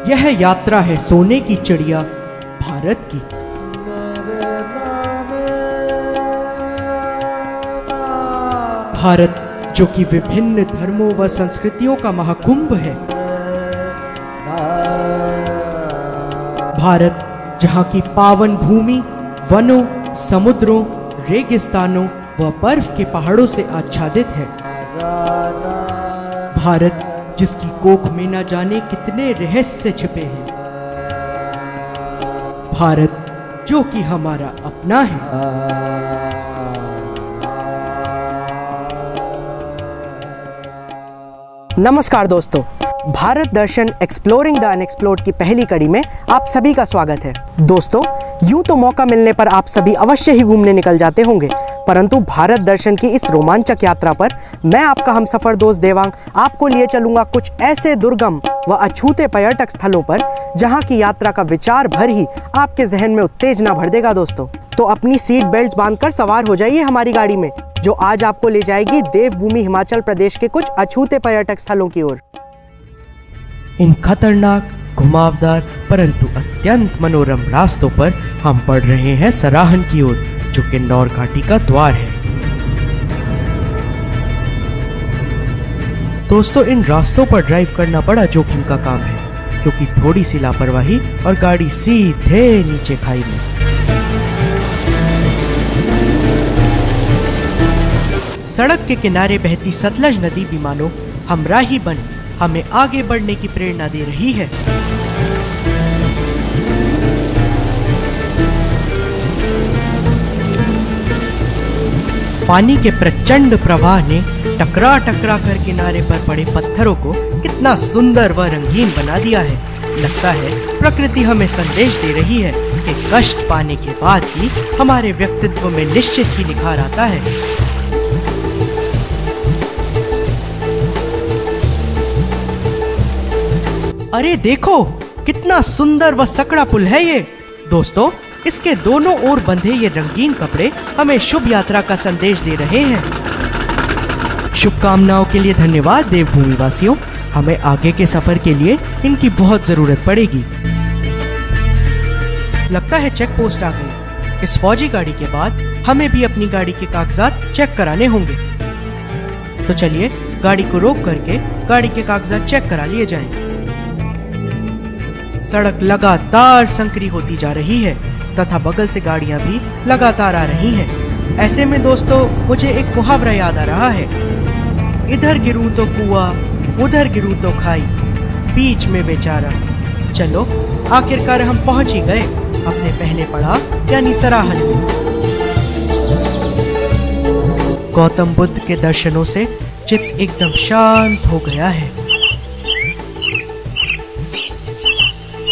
यह यात्रा है सोने की चिड़िया भारत की। भारत जो कि विभिन्न धर्मों व संस्कृतियों का महाकुंभ है। भारत जहाँ की पावन भूमि वनों, समुद्रों, रेगिस्तानों व बर्फ के पहाड़ों से आच्छादित है। भारत जिसकी कोख में न जाने कितने रहस्य छिपे हैं। भारत जो कि हमारा अपना है। नमस्कार दोस्तों, भारत दर्शन एक्सप्लोरिंग द अनएक्सप्लोर्ड की पहली कड़ी में आप सभी का स्वागत है। दोस्तों, यूं तो मौका मिलने पर आप सभी अवश्य ही घूमने निकल जाते होंगे, परंतु भारत दर्शन की इस रोमांचक यात्रा पर मैं आपका हमसफर दोस्त देवांग आपको लिए चलूंगा कुछ ऐसे दुर्गम व अछूते पर्यटक स्थलों पर जहां की यात्रा का विचार भर ही आपके जहन में उत्तेजना भर देगा। दोस्तों, तो अपनी सीट बेल्ट बांधकर सवार हो जाइए हमारी गाड़ी में, जो आज आपको ले जाएगी देवभूमि हिमाचल प्रदेश के कुछ अछूते पर्यटक स्थलों की ओर। इन खतरनाक, घुमावदार परंतु अत्यंत मनोरम रास्तों पर हम बढ़ रहे हैं सराहन की ओर, जो किन्नौर घाटी का द्वार है। दोस्तों, इन रास्तों पर ड्राइव करना बड़ा जोखिम का काम है, क्योंकि थोड़ी सी लापरवाही और गाड़ी सीधे नीचे खाई में। सड़क के किनारे बहती सतलज नदी भी मानो हमराही बन हमें आगे बढ़ने की प्रेरणा दे रही है। पानी के प्रचंड प्रवाह ने टकरा टकरा कर किनारे पर पड़े पत्थरों को कितना सुंदर व रंगीन बना दिया है। लगता है प्रकृति हमें संदेश दे रही है कि कष्ट पाने के बाद ही हमारे व्यक्तित्व में निश्चित ही निखार आता है। अरे देखो, कितना सुंदर व सकड़ा पुल है ये। दोस्तों, इसके दोनों ओर बंधे ये रंगीन कपड़े हमें शुभ यात्रा का संदेश दे रहे हैं। शुभकामनाओं के लिए धन्यवाद देवभूमि वासियों। हमें आगे के सफर के लिए इनकी बहुत जरूरत पड़ेगी। लगता है चेक पोस्ट आ गई। इस फौजी गाड़ी के बाद हमें भी अपनी गाड़ी के कागजात चेक कराने होंगे। तो चलिए गाड़ी को रोक करके गाड़ी के कागजात चेक करा लिए जाएं। सड़क लगातार संकरी होती जा रही है तथा बगल से गाड़ियां भी लगातार आ रही हैं। ऐसे में दोस्तों, मुझे एक मुहावरा याद आ रहा है, इधर गिरूं तो कुआं, उधर गिरूं तो खाई, बीच में बेचारा। चलो, आखिरकार हम पहुंच ही गए अपने पहले पड़ाव यानी सराहन में। गौतम बुद्ध के दर्शनों से चित्त एकदम शांत हो गया है।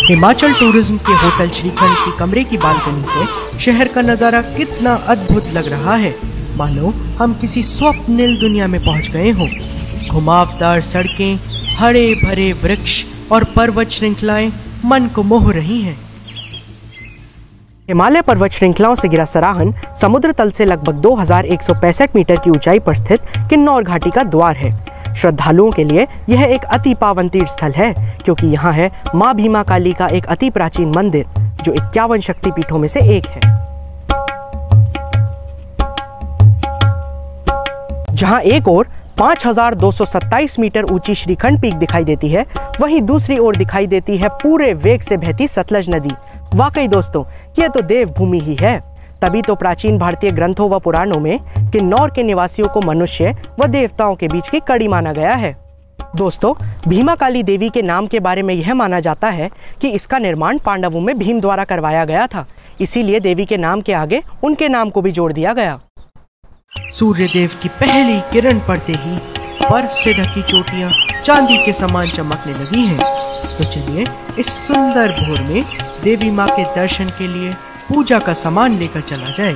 हिमाचल टूरिज्म के होटल श्रीखंड की कमरे की बालकनी से शहर का नजारा कितना अद्भुत लग रहा है, मानो हम किसी स्वप्निल दुनिया में पहुंच गए हों। घुमावदार सड़कें, हरे भरे वृक्ष और पर्वत श्रृंखलाएं मन को मोह रही हैं। हिमालय पर्वत श्रृंखलाओं से घिरा सराहन समुद्र तल से लगभग 2165 मीटर की ऊंचाई पर स्थित किन्नौर घाटी का द्वार है। श्रद्धालुओं के लिए यह एक अति पावन तीर्थ स्थल है, क्योंकि यहाँ है माँ भीमा काली का एक अति प्राचीन मंदिर, जो 51 शक्तिपीठों में से एक है। जहाँ एक ओर 5227 मीटर ऊंची श्रीखंड पीक दिखाई देती है, वहीं दूसरी ओर दिखाई देती है पूरे वेग से बहती सतलज नदी। वाकई दोस्तों, यह तो देवभूमि ही है। तभी तो प्राचीन भारतीय ग्रंथों व पुराणों में किन्नौर के निवासियों को मनुष्य व देवताओं के बीच की कड़ी माना गया है। दोस्तों, भीमा काली देवी के नाम के बारे में यह माना जाता है कि इसका निर्माण पांडवों में भीम द्वारा करवाया गया था, इसीलिए देवी के नाम के आगे उनके नाम को भी जोड़ दिया गया। सूर्यदेव की पहली किरण पड़ते ही बर्फ से ढकी चोटियां चांदी के समान चमकने लगी हैं। तो चलिए इस सुंदर भोर में देवी माँ के दर्शन के लिए पूजा का सामान लेकर चला जाए।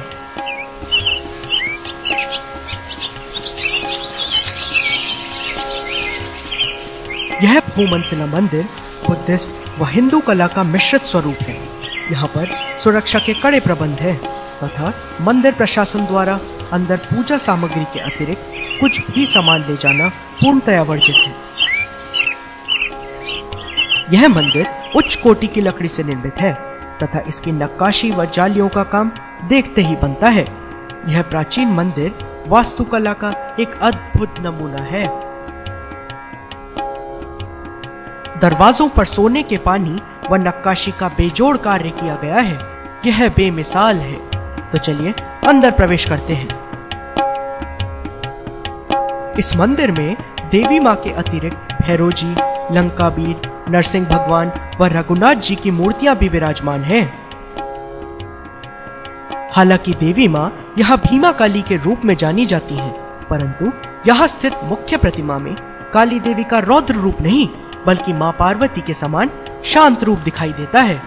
यह भूमनसिला मंदिर बुद्धिस्ट व हिंदू कला का मिश्रित स्वरूप है। यहाँ पर सुरक्षा के कड़े प्रबंध हैं तथा मंदिर प्रशासन द्वारा अंदर पूजा सामग्री के अतिरिक्त कुछ भी सामान ले जाना पूर्णतया वर्जित है। यह मंदिर उच्च कोटि की लकड़ी से निर्मित है तथा इसकी नक्काशी व जालियों का काम देखते ही बनता है। यह प्राचीन मंदिर वास्तुकला का एक अद्भुत नमूना है। दरवाजों पर सोने के पानी व नक्काशी का बेजोड़ कार्य किया गया है। यह बेमिसाल है। तो चलिए अंदर प्रवेश करते हैं। इस मंदिर में देवी मां के अतिरिक्त भैरव जी, लंकावीर, नरसिंह भगवान व रघुनाथ जी की मूर्तियां भी विराजमान हैं। हालांकि देवी मां यहाँ भीमा काली के रूप में जानी जाती हैं, परंतु यहाँ स्थित मुख्य प्रतिमा में काली देवी का रौद्र रूप नहीं बल्कि मां पार्वती के समान शांत रूप दिखाई देता है।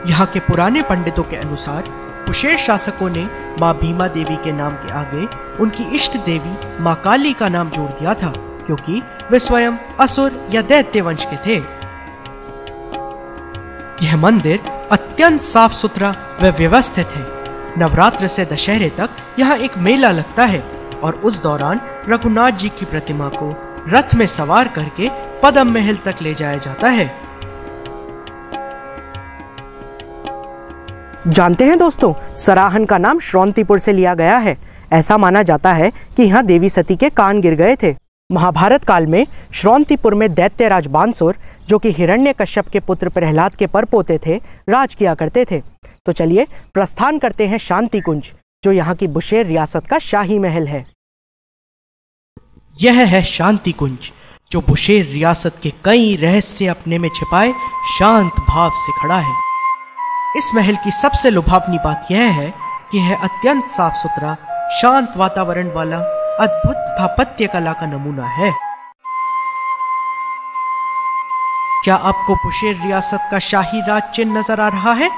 यहाँ के पुराने पंडितों के अनुसार कुशेर शासकों ने मां भीमा देवी के नाम के आगे उनकी इष्ट देवी मां काली का नाम जोड़ दिया था, क्योंकि वे स्वयं असुर या दैत्य वंश के थे। यह मंदिर अत्यंत साफ सुथरा व व्यवस्थित है। नवरात्र से दशहरे तक यहाँ एक मेला लगता है और उस दौरान रघुनाथ जी की प्रतिमा को रथ में सवार करके पदम महल तक ले जाया जाता है। जानते हैं दोस्तों, सराहन का नाम श्रौंतीपुर से लिया गया है। ऐसा माना जाता है कि यहाँ देवी सती के कान गिर गए थे। महाभारत काल में श्रौंतीपुर में दैत्यराज बानसुर, जो कि हिरण्यकश्यप के पुत्र प्रहलाद के परपोते थे, राज किया करते थे। तो चलिए प्रस्थान करते हैं शांति कुंज, जो यहाँ की बुशेर रियासत का शाही महल है। यह है शांति कुंज, जो बुशेर रियासत के कई रहस्य अपने में छिपाए शांत भाव से खड़ा है। इस महल की सबसे लुभावनी बात यह है कि यह अत्यंत साफ सुथरा, शांत वातावरण वाला अद्भुत स्थापत्य कला का नमूना है। क्या आपको बुशेर रियासत का शाही राज चिन्ह नजर आ रहा है?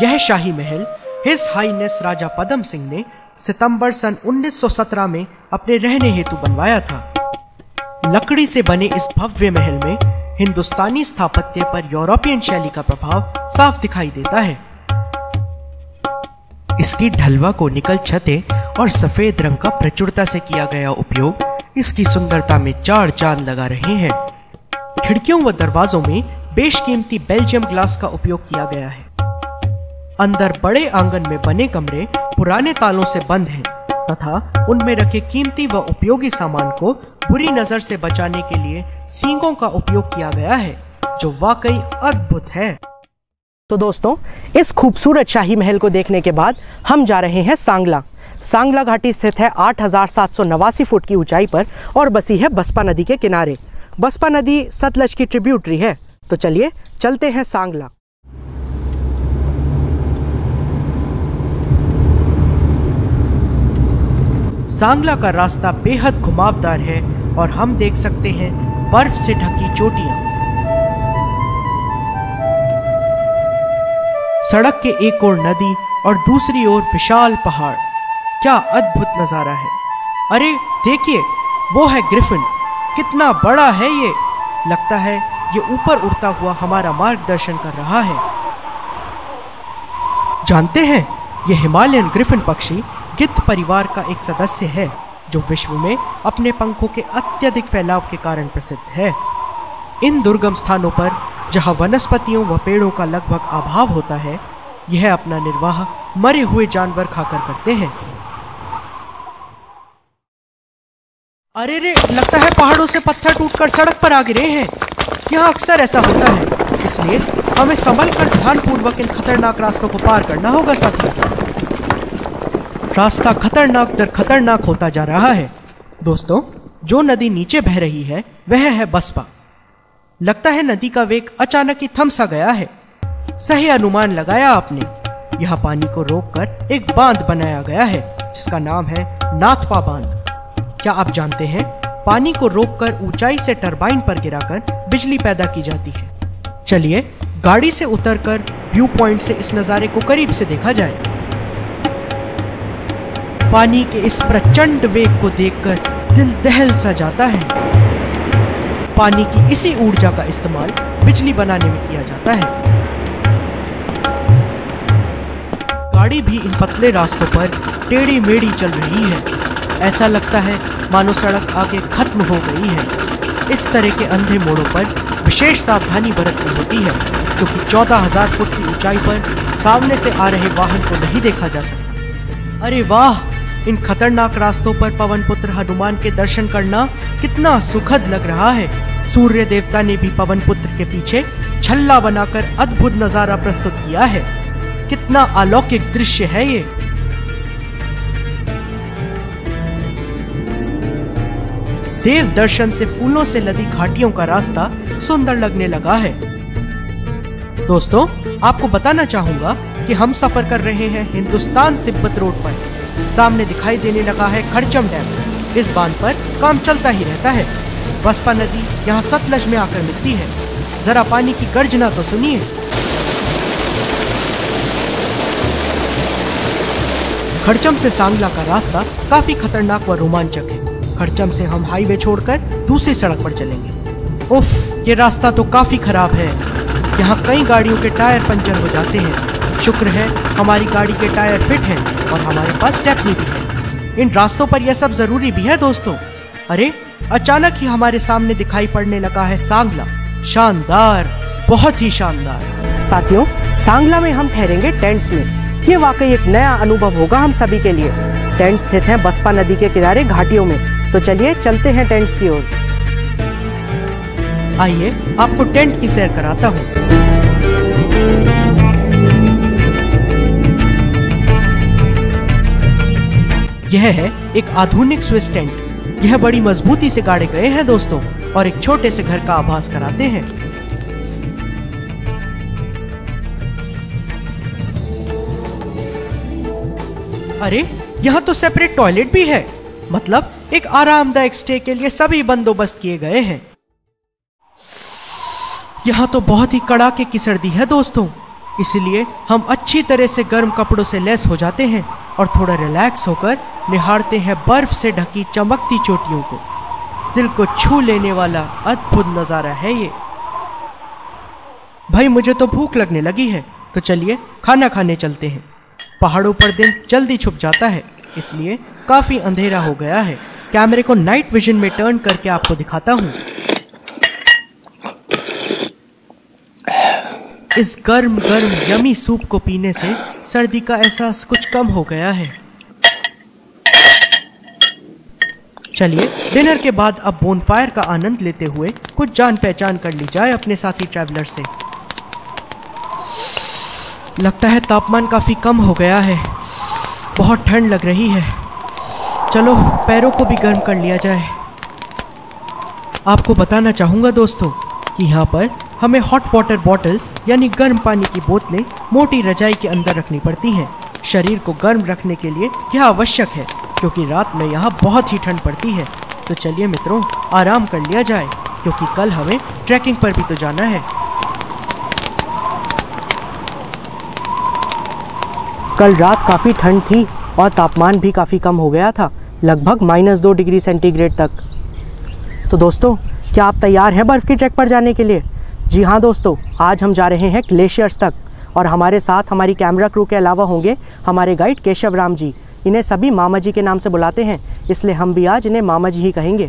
यह शाही महल हिज हाईनेस राजा पदम सिंह ने सितंबर सन 1917 में अपने रहने हेतु बनवाया था। लकड़ी से बने इस भव्य महल में हिंदुस्तानी स्थापत्य पर यूरोपियन शैली का प्रभाव साफ दिखाई देता है। इसकी ढलवा को निकल छतें और सफेद रंग का प्रचुरता से किया गया उपयोग इसकी सुंदरता में चार चांद लगा रहे हैं। खिड़कियों व दरवाजों में बेशकीमती बेल्जियम ग्लास का उपयोग किया गया है। अंदर बड़े आंगन में बने कमरे पुराने तालों से बंद हैं तथा उनमें रखे कीमती व उपयोगी सामान को बुरी नजर से बचाने के लिए सींगों का उपयोग किया गया है, जो वाकई अद्भुत है। तो दोस्तों, इस खूबसूरत शाही महल को देखने के बाद हम जा रहे हैं सांगला। सांगला घाटी स्थित है 8789 फुट की ऊंचाई पर और बसी है बसपा नदी के किनारे। बसपा नदी सतलज की ट्रिब्यूटरी है। तो चलिए चलते हैं सांगला। सांगला का रास्ता बेहद घुमावदार है और हम देख सकते हैं बर्फ से ढकी चोटियां। सड़क के एक ओर नदी और दूसरी ओर विशाल पहाड़। क्या अद्भुत नजारा है। अरे देखिए, वो है ग्रिफिन। कितना बड़ा है ये। लगता है ये ऊपर उड़ता हुआ हमारा मार्गदर्शन कर रहा है। जानते हैं, ये हिमालयन ग्रिफिन पक्षी गिद्ध परिवार का एक सदस्य है, जो विश्व में अपने पंखों के अत्यधिक फैलाव के कारण प्रसिद्ध है। इन दुर्गम स्थानों पर, जहां वनस्पतियों व पेड़ों का लगभग अभाव होता है, यह अपना निर्वाह मरे हुए जानवर खाकर करते हैं। अरे रे, लगता है पहाड़ों से पत्थर टूटकर सड़क पर आ गिरे हैं। यहाँ अक्सर ऐसा होता है, इसलिए हमें संभल कर ध्यानपूर्वक इन खतरनाक रास्तों को पार करना होगा साथियों। रास्ता खतरनाक दर खतरनाक होता जा रहा है। दोस्तों, जो नदी नीचे बह रही है वह है बसपा। लगता है नदी का वेग अचानक ही थम सा गया है। सही अनुमान लगाया आपने। यहाँ पानी को रोककर एक बांध बनाया गया है, जिसका नाम है नाथपा बांध। क्या आप जानते हैं, पानी को रोककर ऊंचाई से टरबाइन पर गिराकर बिजली पैदा की जाती है। चलिए गाड़ी से उतरकर व्यू पॉइंट से इस नज़ारे को करीब से देखा जाए। पानी के इस प्रचंड वेग को देखकर दिल दहल सा जाता है। पानी की इसी ऊर्जा का इस्तेमाल बिजली बनाने में किया जाता है। गाड़ी भी इन पतले रास्तों पर टेढ़ी मेढ़ी चल रही है। ऐसा लगता है मानो सड़क आगे खत्म हो गई है। इस तरह के अंधे मोड़ों पर विशेष सावधानी बरतनी होती है क्योंकि 14,000 फुट की ऊंचाई पर सामने से आ रहे वाहन को नहीं देखा जा सकता। अरे वाह, इन खतरनाक रास्तों पर पवन पुत्र हनुमान के दर्शन करना कितना सुखद लग रहा है। सूर्य देवता ने भी पवन पुत्र के पीछे छल्ला बनाकर अद्भुत नजारा प्रस्तुत किया है। कितना अलौकिक दृश्य है ये। देव दर्शन से फूलों से लदी घाटियों का रास्ता सुंदर लगने लगा है। दोस्तों, आपको बताना चाहूंगा कि हम सफर कर रहे हैं हिंदुस्तान तिब्बत रोड पर। सामने दिखाई देने लगा है खड़चम डैम। इस बांध पर काम चलता ही रहता है। बसपा नदी यहाँ सतलज में आकर मिलती है। जरा पानी की गर्जना तो सुनिए। खड़चम से सांगला का रास्ता काफी खतरनाक व रोमांचक है। खड़चम से हम हाईवे छोड़कर दूसरी सड़क पर चलेंगे। उफ, ये रास्ता तो काफी खराब है। यहाँ कई गाड़ियों के टायर पंचर हो जाते हैं। शुक्र है हमारी गाड़ी के टायर फिट हैं और हमारे पास स्टेपनी भी है। इन रास्तों पर यह सब जरूरी भी है दोस्तों। अरे, अचानक ही हमारे सामने दिखाई पड़ने लगा है सांगला। शानदार, बहुत ही शानदार। साथियों, सांगला में हम ठहरेंगे टेंट्स में। ये वाकई एक नया अनुभव होगा हम सभी के लिए। टेंट स्थित हैं बसपा नदी के किनारे घाटियों में। तो चलिए चलते हैं टेंट्स की ओर। आइए आपको टेंट की सैर कराता हूँ। यह है एक आधुनिक स्विस टेंट। यह बड़ी मजबूती से गाड़े गए हैं दोस्तों और एक छोटे से घर का आभास कराते हैं। अरे, यहाँ तो सेपरेट टॉयलेट भी है। मतलब एक आरामदायक स्टे के लिए सभी बंदोबस्त किए गए हैं। यहाँ तो बहुत ही कड़ाके की सर्दी है दोस्तों, इसलिए हम अच्छी तरह से गर्म कपड़ों से लैस हो जाते हैं और थोड़ा रिलैक्स होकर निहारते हैं बर्फ से ढकी चमकती चोटियों को। दिल को छू लेने वाला अद्भुत नजारा है ये। भाई, मुझे तो भूख लगने लगी है, तो चलिए खाना खाने चलते हैं। पहाड़ों पर दिन जल्दी छुप जाता है, इसलिए काफी अंधेरा हो गया है। कैमरे को नाइट विजन में टर्न करके आपको दिखाता हूँ। इस गर्म गर्म यमी सूप को पीने से सर्दी का एहसास कुछ कम हो गया है। चलिए डिनर के बाद अब बोनफायर का आनंद लेते हुए कुछ जान पहचान कर ली जाए अपने साथी ट्रैवलर से। लगता है तापमान काफी कम हो गया है। बहुत ठंड लग रही है। चलो पैरों को भी गर्म कर लिया जाए। आपको बताना चाहूँगा दोस्तों कि यहाँ पर हमें हॉट वाटर बॉटल्स यानी गर्म पानी की बोतलें मोटी रजाई के अंदर रखनी पड़ती हैं। शरीर को गर्म रखने के लिए यह आवश्यक है क्योंकि रात में यहाँ बहुत ही ठंड पड़ती है। तो चलिए मित्रों, आराम कर लिया जाए क्योंकि कल हमें ट्रैकिंग पर भी तो जाना है। कल रात काफ़ी ठंड थी और तापमान भी काफ़ी कम हो गया था, लगभग -2 डिग्री सेंटीग्रेड तक। तो दोस्तों, क्या आप तैयार हैं बर्फ़ की ट्रैक पर जाने के लिए? जी हाँ दोस्तों, आज हम जा रहे हैं ग्लेशियर्स तक और हमारे साथ हमारी कैमरा क्रू के अलावा होंगे हमारे गाइड केशव राम जी। इन्हें सभी मामा जी के नाम से बुलाते हैं, इसलिए हम भी आज इन्हें मामा जी ही कहेंगे।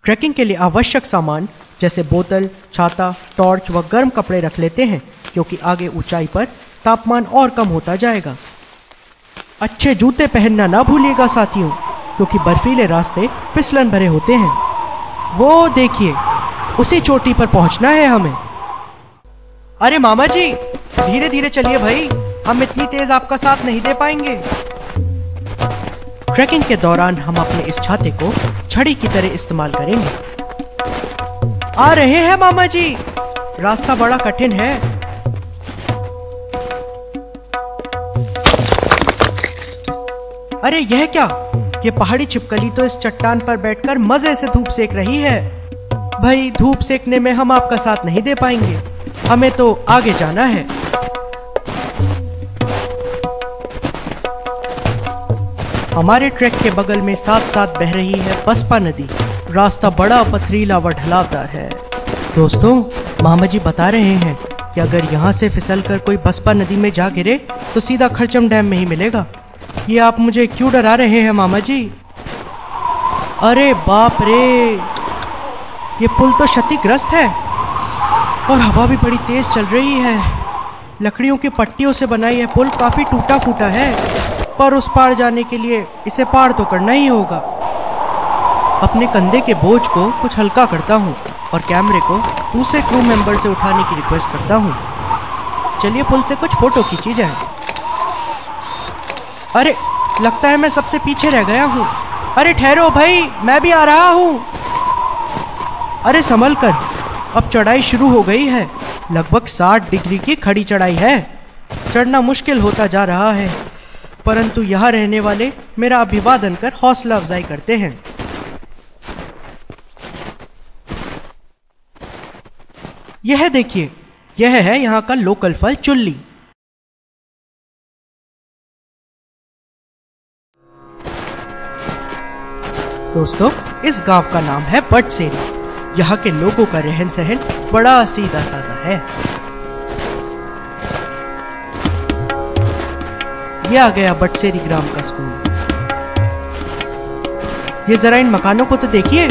ट्रैकिंग के लिए आवश्यक सामान जैसे बोतल, छाता, टॉर्च व गर्म कपड़े रख लेते हैं क्योंकि आगे ऊंचाई पर तापमान और कम होता जाएगा। अच्छे जूते पहनना ना भूलिएगा साथियों क्योंकि बर्फीले रास्ते फिसलन भरे होते हैं। वो देखिए, उसी चोटी पर पहुंचना है हमें। अरे मामा जी, धीरे धीरे चलिए भाई, हम इतनी तेज आपका साथ नहीं दे पाएंगे। ट्रैकिंग के दौरान हम अपने इस छाते को छड़ी की तरह इस्तेमाल करेंगे। आ रहे हैं मामा जी, रास्ता बड़ा कठिन है। अरे यह क्या? ये पहाड़ी छिपकली तो इस चट्टान पर बैठकर मजे से धूप सेक रही है। भाई, धूप सेकने में हम आपका साथ नहीं दे पाएंगे, हमें तो आगे जाना है। हमारे ट्रैक के बगल में साथ साथ बह रही है बसपा नदी। रास्ता बड़ा पथरीला व ढलावदार है। दोस्तों, मामा जी बता रहे हैं कि अगर यहाँ से फिसलकर कोई बसपा नदी में जा गिरे तो सीधा खड़चम डैम में ही मिलेगा। ये आप मुझे क्यों डरा रहे हैं मामा जी? अरे बाप रे, ये पुल तो क्षतिग्रस्त है। और हवा भी बड़ी तेज चल रही है। लकड़ियों की पट्टियों से बना यह पुल काफी टूटा फूटा है, पर उस पार जाने के लिए इसे पार तो करना ही होगा। अपने कंधे के बोझ को कुछ हल्का करता हूँ और कैमरे को दूसरे क्रू मेंबर से उठाने की रिक्वेस्ट करता हूँ। चलिए पुल से कुछ फोटो खींची जाए। अरे लगता है मैं सबसे पीछे रह गया हूँ। अरे ठहरो भाई, मैं भी आ रहा हूँ। अरे संभल कर, अब चढ़ाई शुरू हो गई है। लगभग 60 डिग्री की खड़ी चढ़ाई है। चढ़ना मुश्किल होता जा रहा है, परंतु यहाँ रहने वाले मेरा अभिवादन कर हौसला अफजाई करते हैं। यह देखिए, यह है यहाँ का लोकल फल चुल्ली। दोस्तों, इस गांव का नाम है बटसेरी। यहाँ के लोगों का रहन सहन बड़ा सीधा साधा है। ये आ गया बटसेरी ग्राम का स्कूल। ये जरा इन मकानों को तो देखिए,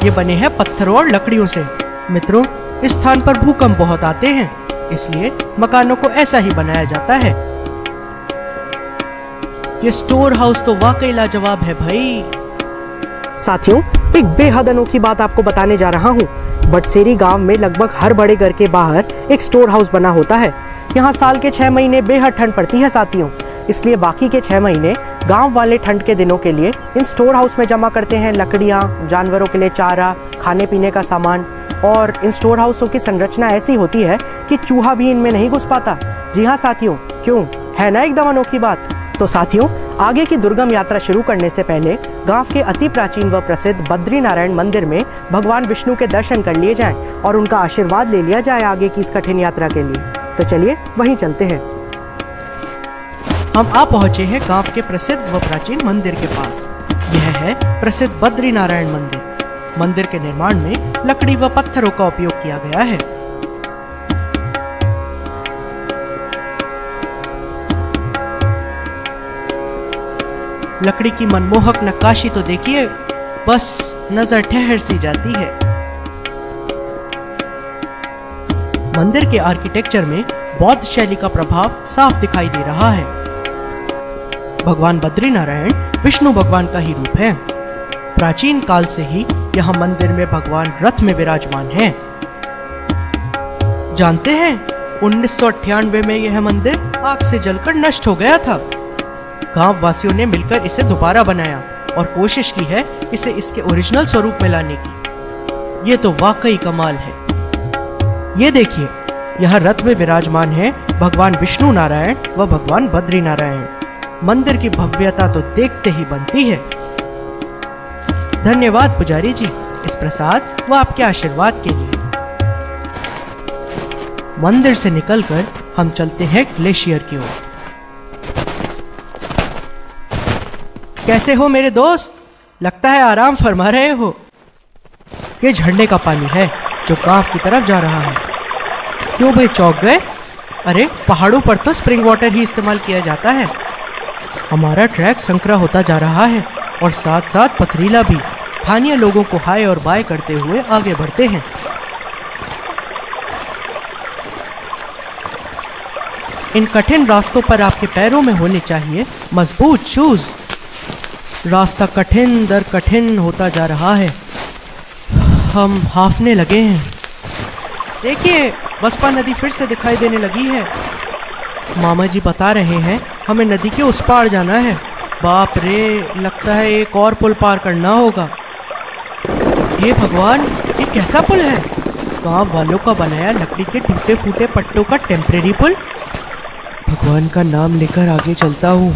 ये बने हैं पत्थरों और लकड़ियों से। मित्रों, इस स्थान पर भूकंप बहुत आते हैं, इसलिए मकानों को ऐसा ही बनाया जाता है। ये स्टोर हाउस तो वाकई लाजवाब है भाई। साथियों, एक बेहद अनोखी बात आपको बताने जा रहा हूँ। बटसेरी गांव में लगभग हर बड़े घर के बाहर एक स्टोर हाउस बना होता है। यहाँ साल के 6 महीने बेहद ठंड पड़ती है साथियों, इसलिए बाकी के 6 महीने गांव वाले ठंड के दिनों के लिए इन स्टोर हाउस में जमा करते हैं लकड़ियाँ, जानवरों के लिए चारा, खाने पीने का सामान। और इन स्टोर हाउसों की संरचना ऐसी होती है कि चूहा भी इनमें नहीं घुस पाता। जी हाँ साथियों, क्यों है ना एकदम अनोखी बात। तो साथियों, आगे की दुर्गम यात्रा शुरू करने से पहले गांव के अति प्राचीन व प्रसिद्ध बद्रीनारायण मंदिर में भगवान विष्णु के दर्शन कर लिए जाएं और उनका आशीर्वाद ले लिया जाए आगे की इस कठिन यात्रा के लिए। तो चलिए वहीं चलते हैं। हम आ पहुंचे हैं गांव के प्रसिद्ध व प्राचीन मंदिर के पास। यह है प्रसिद्ध बद्रीनारायण मंदिर। मंदिर के निर्माण में लकड़ी व पत्थरों का उपयोग किया गया है। लकड़ी की मनमोहक नक्काशी तो देखिए, बस नजर ठहर सी जाती है। मंदिर के आर्किटेक्चर में बौद्ध शैली का प्रभाव साफ दिखाई दे रहा है। भगवान बद्रीनारायण विष्णु भगवान का ही रूप है। प्राचीन काल से ही यहाँ मंदिर में भगवान रथ में विराजमान हैं। जानते हैं, 1998 में यह मंदिर आग से जलकर नष्ट हो गया था। गांव वासियों ने मिलकर इसे दोबारा बनाया और कोशिश की है इसे इसके ओरिजिनल स्वरूप में लाने की। ये तो वाकई कमाल है। ये देखिए, यहाँ रथ में विराजमान है भगवान विष्णु नारायण व भगवान बद्री नारायण। मंदिर की भव्यता तो देखते ही बनती है। धन्यवाद पुजारी जी इस प्रसाद व आपके आशीर्वाद के लिए। मंदिर से निकलकर हम चलते हैं ग्लेशियर की ओर। कैसे हो मेरे दोस्त? लगता है आराम फरमा रहे हो। ये झरने का पानी है जो गांव की तरफ जा रहा है। क्यों भाई, चौंक गए? अरे पहाड़ों पर तो स्प्रिंग वाटर ही इस्तेमाल किया जाता है। हमारा ट्रैक संकरा होता जा रहा है और साथ साथ पथरीला भी। स्थानीय लोगों को हाय और बाय करते हुए आगे बढ़ते हैं। इन कठिन रास्तों पर आपके पैरों में होने चाहिए मजबूत शूज। रास्ता कठिन दर कठिन होता जा रहा है। हम हाफने लगे हैं। देखिए, बसपा नदी फिर से दिखाई देने लगी है। मामा जी बता रहे हैं हमें नदी के उस पार जाना है। बाप रे, लगता है एक और पुल पार करना होगा। हे भगवान, ये कैसा पुल है? गांव वालों का बनाया लकड़ी के टूटे फूटे पट्टों का टेम्परेरी पुल। भगवान का नाम लेकर आगे चलता हूँ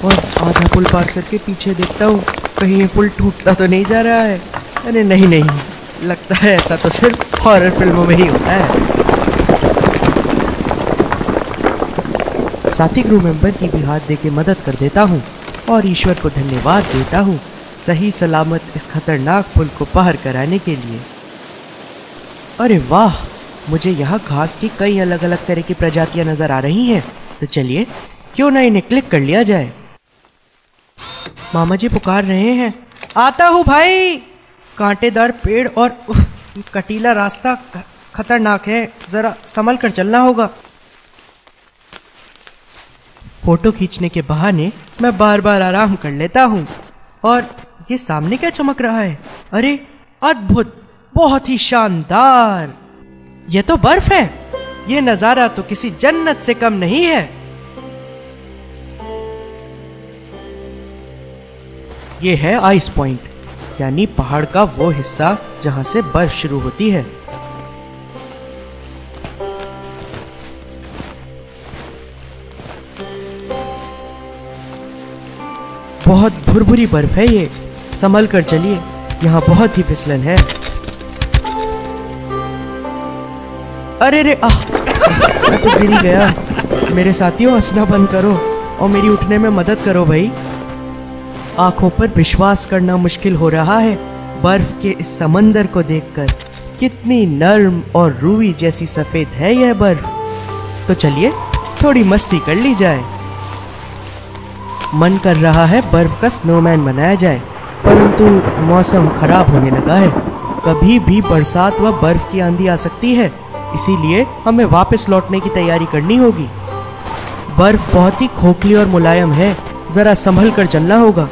और आधा पुल पार करके पीछे देखता हूँ, कहीं ये पुल टूटता तो नहीं जा रहा है। अरे नहीं, लगता है ऐसा तो सिर्फ हॉरर फिल्मों में ही होता है। साथी क्रू मेंबर की भी हाथ देके मदद कर देता हूँ और ईश्वर को धन्यवाद देता हूँ सही सलामत इस खतरनाक पुल को पार कराने के लिए। अरे वाह, मुझे यहाँ घास की कई अलग अलग तरह की प्रजातियां नजर आ रही हैं। तो चलिए क्यों ना इन्हें क्लिक कर लिया जाए। मामा जी पुकार रहे हैं। आता हूँ भाई। कांटेदार पेड़ और कटीला रास्ता खतरनाक है, जरा संभल कर चलना होगा। फोटो खींचने के बहाने मैं बार बार आराम कर लेता हूँ। और ये सामने क्या चमक रहा है? अरे अद्भुत, बहुत ही शानदार! ये तो बर्फ है। ये नजारा तो किसी जन्नत से कम नहीं है। ये है आइस पॉइंट, यानी पहाड़ का वो हिस्सा जहां से बर्फ शुरू होती है। बहुत भुरभुरी बर्फ है ये, संभल कर चलिए, यहाँ बहुत ही फिसलन है। अरे रे मैं तो गिर ही गया। मेरे साथियों, हंसना बंद करो और मेरी उठने में मदद करो भाई। आंखों पर विश्वास करना मुश्किल हो रहा है बर्फ के इस समंदर को देखकर। कितनी नर्म और रूई जैसी सफेद है यह बर्फ। तो चलिए थोड़ी मस्ती कर ली जाए। मन कर रहा है बर्फ का स्नोमैन बनाया जाए, परंतु मौसम खराब होने लगा है। कभी भी बरसात व बर्फ की आंधी आ सकती है, इसीलिए हमें वापस लौटने की तैयारी करनी होगी। बर्फ बहुत ही खोखली और मुलायम है, जरा संभल कर चलना होगा।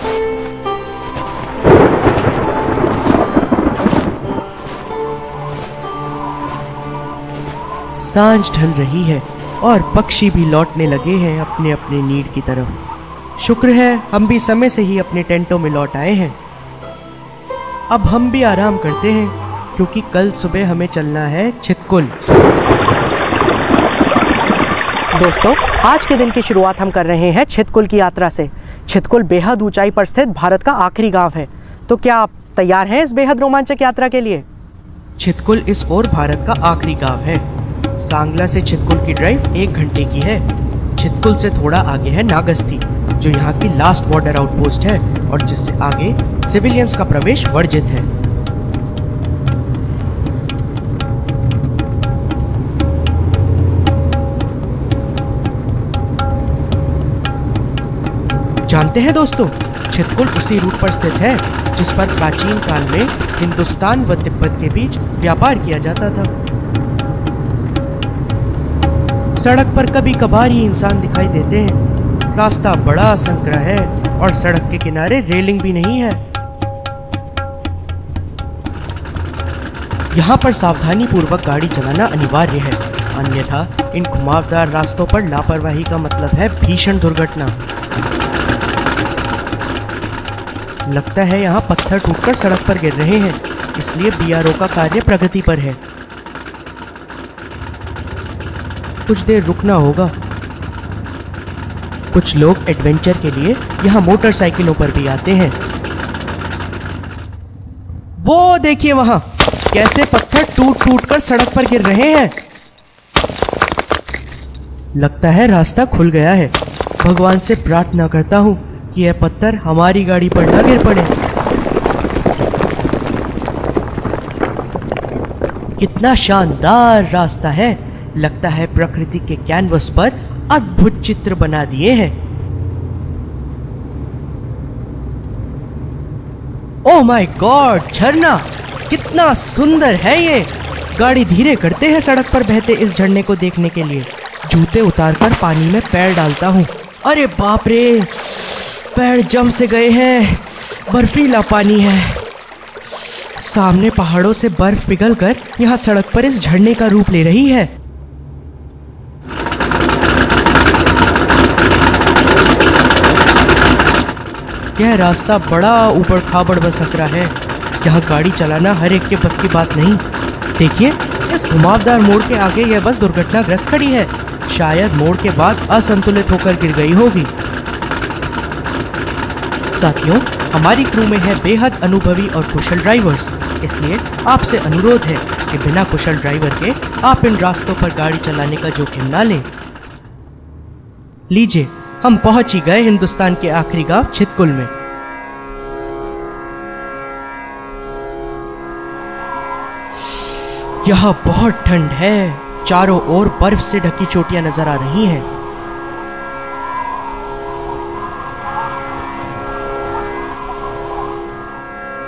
सांझ ढल रही है और पक्षी भी लौटने लगे हैं अपने अपने नीड की तरफ। शुक्र है हम भी समय से ही अपने टेंटों में लौट आए हैं। अब हम भी आराम करते हैं, क्योंकि कल सुबह हमें चलना है छितकुल। दोस्तों, आज के दिन की शुरुआत हम कर रहे हैं छितकुल की यात्रा से। छितकुल बेहद ऊंचाई पर स्थित भारत का आखिरी गांव है। तो क्या आप तैयार हैं इस बेहद रोमांचक यात्रा के लिए? छितकुल इस ओर भारत का आखिरी गांव है। सांगला से छितकुल की ड्राइव 1 घंटे की है। छितकुल से थोड़ा आगे है नागस्ती, जो यहाँ की लास्ट बॉर्डर आउटपोस्ट है और जिससे आगे सिविलियंस का प्रवेश वर्जित है। जानते हैं दोस्तों, छितकुल उसी रूट पर स्थित है जिस पर प्राचीन काल में हिंदुस्तान व तिब्बत के बीच व्यापार किया जाता था। सड़क पर कभी कभार ही इंसान दिखाई देते हैं। रास्ता बड़ा संकरा है और सड़क के किनारे रेलिंग भी नहीं है। यहाँ पर सावधानी पूर्वक गाड़ी चलाना अनिवार्य है, अन्यथा इन घुमावदार रास्तों पर लापरवाही का मतलब है भीषण दुर्घटना। लगता है यहाँ पत्थर टूटकर सड़क पर गिर रहे हैं, इसलिए बीआरओ का कार्य प्रगति पर है। कुछ देर रुकना होगा। कुछ लोग एडवेंचर के लिए यहाँ मोटरसाइकिलों पर भी आते हैं। वो देखिए वहां कैसे पत्थर टूट टूट कर सड़क पर गिर रहे हैं। लगता है रास्ता खुल गया है। भगवान से प्रार्थना करता हूं कि यह पत्थर हमारी गाड़ी पर न गिर पड़े। कितना शानदार रास्ता है। लगता है प्रकृति के कैनवस पर अद्भुत चित्र बना दिए हैं। ओह माय गॉड, झरना कितना सुंदर है ये। गाड़ी धीरे करते हैं सड़क पर बहते इस झरने को देखने के लिए। जूते उतारकर पानी में पैर डालता हूँ। अरे बाप रे, पैर जम से गए हैं। बर्फीला पानी है। सामने पहाड़ों से बर्फ पिघलकर यहाँ सड़क पर इस झरने का रूप ले रही है। यह रास्ता बड़ा ऊबड़ खाबड़ व सकरा है। यहाँ गाड़ी चलाना हर एक के बस की बात नहीं। देखिए, इस घुमावदार मोड़ के आगे यह बस दुर्घटनाग्रस्त खड़ी है। शायद मोड़ के बाद असंतुलित होकर गिर गई होगी। साथियों, हमारी क्रू में है बेहद अनुभवी और कुशल ड्राइवर्स, इसलिए आपसे अनुरोध है कि बिना कुशल ड्राइवर के आप इन रास्तों पर गाड़ी चलाने का जोखिम ना लें। लीजिए, हम पहुंच ही गए हिंदुस्तान के आखिरी गांव छितकुल में। यह बहुत ठंड है। चारों ओर बर्फ से ढकी चोटियां नजर आ रही हैं।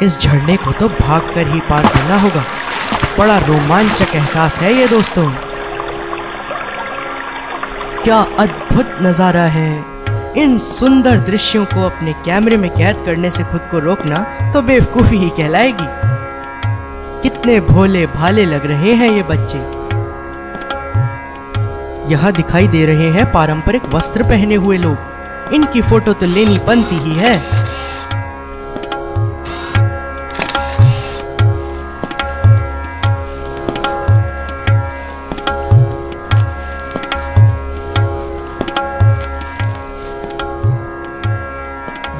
इस झरने को तो भागकर ही पार करना होगा। बड़ा रोमांचक एहसास है ये दोस्तों। क्या अद्भुत नज़ारा है। इन सुंदर दृश्यों को अपने कैमरे में कैद करने से खुद को रोकना तो बेवकूफ़ी ही कहलाएगी। कितने भोले भाले लग रहे हैं ये बच्चे। यहाँ दिखाई दे रहे हैं पारंपरिक वस्त्र पहने हुए लोग। इनकी फोटो तो लेनी बनती ही है।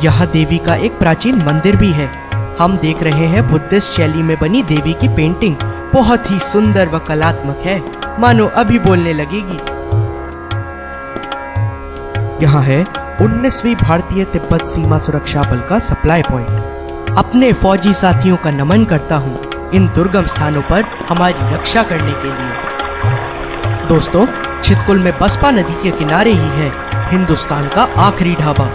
यहाँ देवी का एक प्राचीन मंदिर भी है। हम देख रहे हैं बुद्धिस्ट शैली में बनी देवी की पेंटिंग। बहुत ही सुंदर व कलात्मक है, मानो अभी बोलने लगेगी। यहाँ है 19वीं भारतीय तिब्बत सीमा सुरक्षा बल का सप्लाई पॉइंट। अपने फौजी साथियों का नमन करता हूँ इन दुर्गम स्थानों पर हमारी रक्षा करने के लिए। दोस्तों, छितकुल में बसपा नदी के किनारे ही है हिंदुस्तान का आखिरी ढाबा।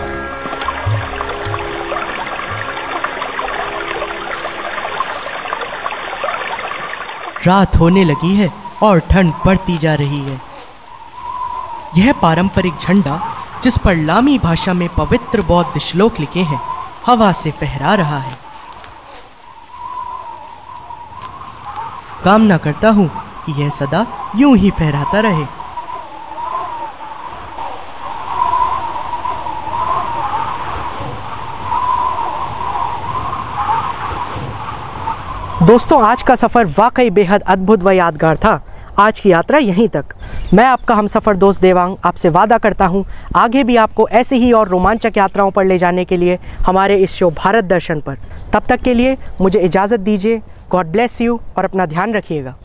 रात होने लगी है और ठंड बढ़ती जा रही है। यह पारंपरिक झंडा, जिस पर लामी भाषा में पवित्र बौद्ध श्लोक लिखे हैं, हवा से फहरा रहा है। कामना करता हूं कि यह सदा यूं ही फहराता रहे। दोस्तों, आज का सफ़र वाकई बेहद अद्भुत व यादगार था। आज की यात्रा यहीं तक। मैं आपका हमसफ़र दोस्त देवांग आपसे वादा करता हूं आगे भी आपको ऐसी ही और रोमांचक यात्राओं पर ले जाने के लिए हमारे इस शो भारत दर्शन पर। तब तक के लिए मुझे इजाज़त दीजिए। गॉड ब्लेस यू और अपना ध्यान रखिएगा।